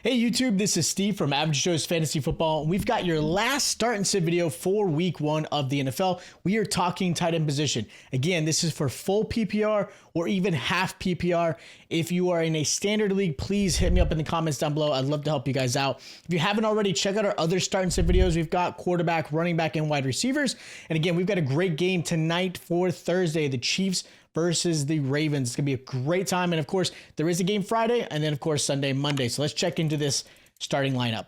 Hey YouTube, this is Steve from Average Joe's Fantasy Football. We've got your last start and sit video for week 1 of the NFL. We are talking tight end position. Again, this is for full PPR or even half PPR. If you are in a standard league, please hit me up in the comments down below. I'd love to help you guys out. If you haven't already, check out our other start and sit videos. We've got quarterback, running back, and wide receivers. And again, we've got a great game tonight for Thursday, the Chiefs versus the Ravens. It's going to be a great time. And of course, there is a game Friday and then of course Sunday, Monday. So let's check into this starting lineup.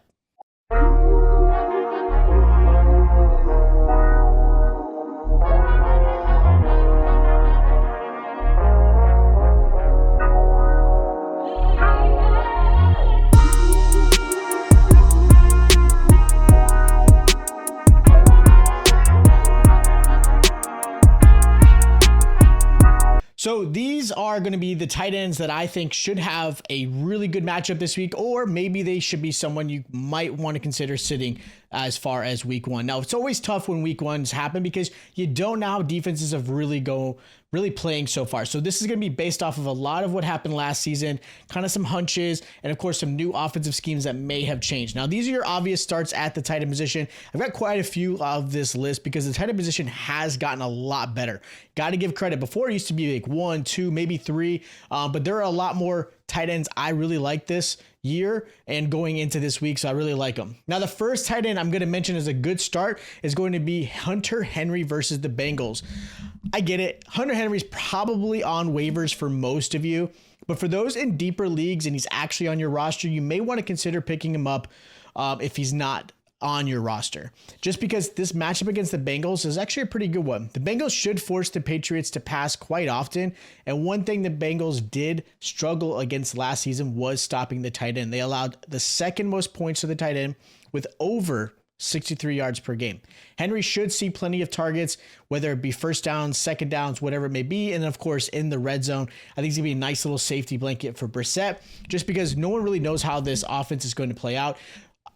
So these are going to be the tight ends that I think should have a really good matchup this week, or maybe they should be someone you might want to consider sitting as far as week 1. Now, it's always tough when week 1s happen because you don't know how defenses have really playing so far. So this is going to be based off of a lot of what happened last season, kind of some hunches, and of course some new offensive schemes that may have changed. Now, these are your obvious starts at the tight end position. I've got quite a few of this list because the tight end position has gotten a lot better. Got to give credit. Before it used to be like 1, 2, maybe 3, but there are a lot more tight ends I really like this year and going into this week, so I really like them. Now, the first tight end I'm going to mention as a good start is going to be Hunter Henry versus the Bengals. I get it. Hunter Henry's probably on waivers for most of you, but for those in deeper leagues and he's actually on your roster, you may want to consider picking him up if he's not on your roster, just because this matchup against the Bengals is actually a pretty good one. The Bengals should force the Patriots to pass quite often, and one thing the Bengals did struggle against last season was stopping the tight end. They allowed the second most points to the tight end with over 63 yards per game. Henry should see plenty of targets, whether it be first downs, second downs, whatever it may be. And of course, in the red zone, I think it's going to be a nice little safety blanket for Brissett, just because no one really knows how this offense is going to play out.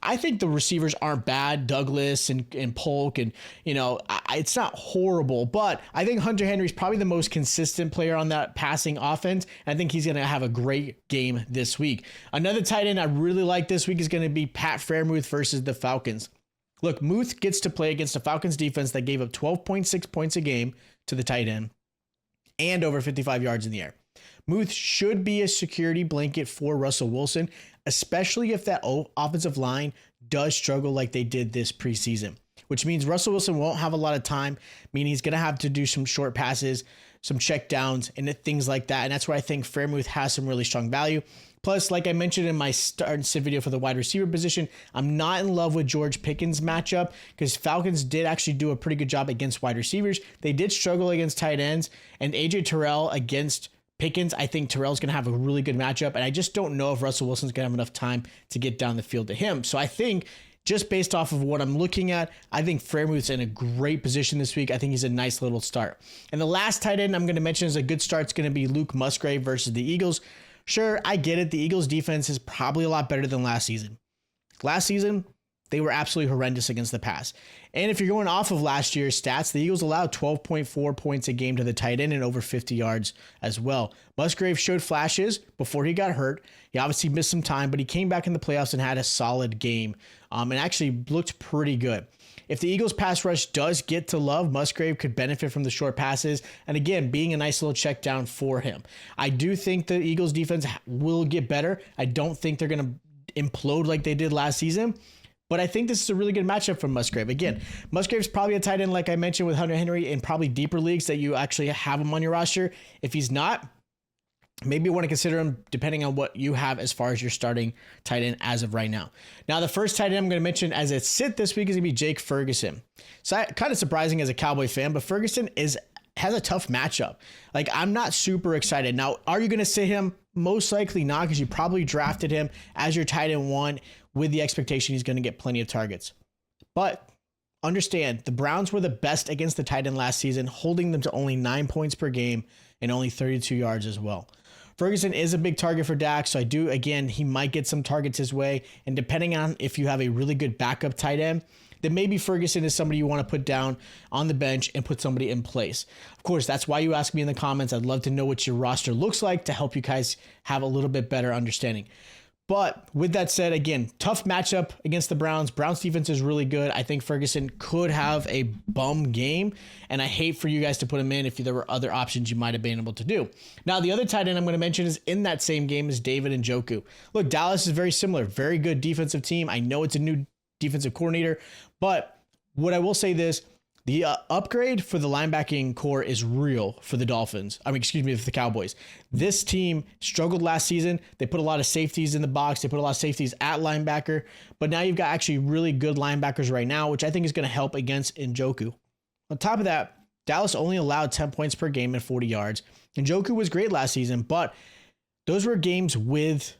I think the receivers aren't bad, Douglas and Polk, and it's not horrible, but I think Hunter Henry's probably the most consistent player on that passing offense. And I think he's going to have a great game this week. Another tight end I really like this week is going to be Pat Freiermuth versus the Falcons. Look, Muth gets to play against the Falcons defense that gave up 12.6 points a game to the tight end and over 55 yards in the air. Muth should be a security blanket for Russell Wilson, especially if that offensive line does struggle like they did this preseason, which means Russell Wilson won't have a lot of time, meaning he's going to have to do some short passes, some check downs, and things like that. And that's where I think Freiermuth has some really strong value. Plus, like I mentioned in my start and sit video for the wide receiver position, I'm not in love with George Pickens' matchup because Falcons did actually do a pretty good job against wide receivers. They did struggle against tight ends, and AJ Terrell against Pickens, I think Terrell's going to have a really good matchup, and I just don't know if Russell Wilson's going to have enough time to get down the field to him. So I think just based off of what I'm looking at, I think Freiermuth's in a great position this week. I think he's a nice little start. And the last tight end I'm going to mention as a good start is going to be Luke Musgrave versus the Eagles. Sure, I get it. The Eagles defense is probably a lot better than last season. Last season, they were absolutely horrendous against the pass. And if you're going off of last year's stats, the Eagles allowed 12.4 points a game to the tight end and over 50 yards as well. Musgrave showed flashes before he got hurt. He obviously missed some time, but he came back in the playoffs and had a solid game and actually looked pretty good. If the Eagles pass rush does get to love, Musgrave could benefit from the short passes. And again, being a nice little check down for him. I do think the Eagles defense will get better. I don't think they're going to implode like they did last season. But I think this is a really good matchup for Musgrave. Again, Musgrave's probably a tight end, like I mentioned, with Hunter Henry in probably deeper leagues that you actually have him on your roster. If he's not, maybe you want to consider him depending on what you have as far as your starting tight end as of right now. Now, the first tight end I'm going to mention as a sit this week is going to be Jake Ferguson. So kind of surprising as a Cowboy fan, but Ferguson has a tough matchup. Like, I'm not super excited. Now, are you going to sit him? Most likely not, because you probably drafted him as your tight end 1 with the expectation he's going to get plenty of targets. But understand, the Browns were the best against the tight end last season, holding them to only 9 points per game and only 32 yards as well. Ferguson is a big target for Dak, so he might get some targets his way. And depending on if you have a really good backup tight end, then maybe Ferguson is somebody you want to put down on the bench and put somebody in place. Of course, that's why you ask me in the comments. I'd love to know what your roster looks like to help you guys have a little bit better understanding. But with that said, again, tough matchup against the Browns. Browns defense is really good. I think Ferguson could have a bum game, and I hate for you guys to put him in if there were other options you might have been able to do. Now, the other tight end I'm going to mention is in that same game is David Njoku. Look, Dallas is very similar. Very good defensive team. I know it's a new defensive coordinator, but what I will say this, the upgrade for the linebacking core is real for the Dolphins. For the Cowboys. This team struggled last season. They put a lot of safeties in the box. They put a lot of safeties at linebacker. But now you've got actually really good linebackers right now, which I think is going to help against Njoku. On top of that, Dallas only allowed 10 points per game and 40 yards. Njoku was great last season, but those were games with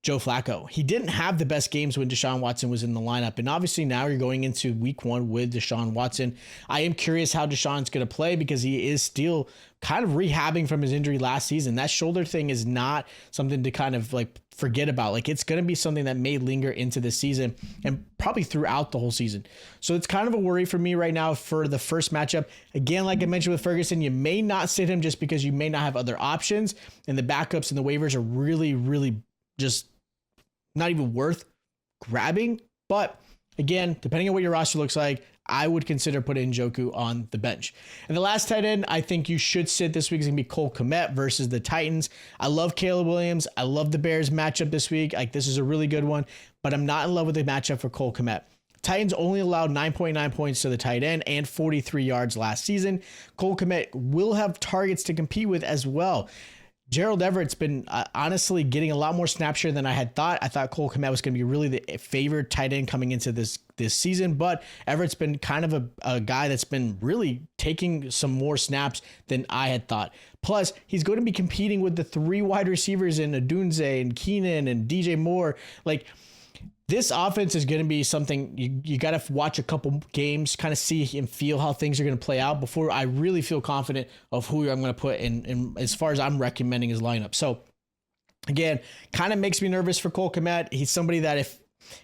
Joe Flacco. He didn't have the best games when Deshaun Watson was in the lineup. And obviously now you're going into week 1 with Deshaun Watson. I am curious how Deshaun's going to play because he is still kind of rehabbing from his injury last season. That shoulder thing is not something to kind of like forget about. Like it's going to be something that may linger into this season and probably throughout the whole season. So it's kind of a worry for me right now for the first matchup. Again, like I mentioned with Ferguson, you may not sit him just because you may not have other options, and the backups and the waivers are really, really just not even worth grabbing. But again, depending on what your roster looks like, I would consider putting Njoku on the bench. And the last tight end I think you should sit this week is going to be Cole Kmet versus the Titans. I love Caleb Williams. I love the Bears matchup this week. Like this is a really good one, but I'm not in love with the matchup for Cole Kmet. Titans only allowed 9.9 points to the tight end and 43 yards last season. Cole Kmet will have targets to compete with as well. Gerald Everett's been honestly getting a lot more snap share than I had thought. I thought Cole Kmet was going to be really the favored tight end coming into this season, but Everett's been kind of a guy that's been really taking some more snaps than I had thought. Plus, he's going to be competing with the 3 wide receivers in Odunze and Keenan and DJ Moore. Like, this offense is going to be something you got to watch a couple games, kind of see and feel how things are going to play out before I really feel confident of who I'm going to put in as far as I'm recommending his lineup. So again, kind of makes me nervous for Cole Kmet. He's somebody that if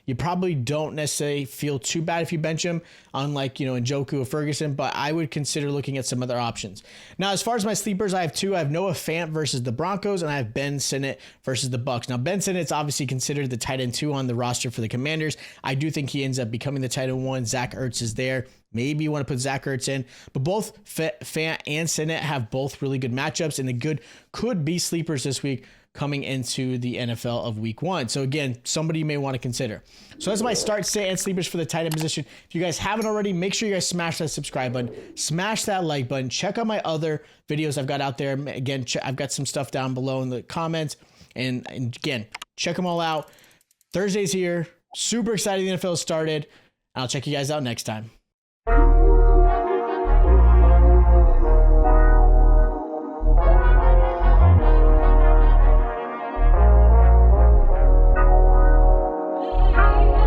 you probably don't necessarily feel too bad if you bench him, unlike, Njoku or Ferguson, but I would consider looking at some other options. Now, as far as my sleepers, I have 2. I have Noah Fant versus the Broncos, and I have Ben Sinnott versus the Bucks. Now, Ben Sinnott's obviously considered the tight end 2 on the roster for the Commanders. I do think he ends up becoming the tight end 1. Zach Ertz is there. Maybe you want to put Zach Ertz in, but both Fant and Sinnott have both really good matchups, and the could be sleepers this week coming into the NFL of week 1. So again, somebody you may want to consider. So that's my start, sit, and sleepers for the tight end position. If you guys haven't already, make sure you guys smash that subscribe button, smash that like button, check out my other videos I've got out there. Again, I've got some stuff down below in the comments, and again, check them all out. Thursday's here. Super excited the NFL started. I'll check you guys out next time.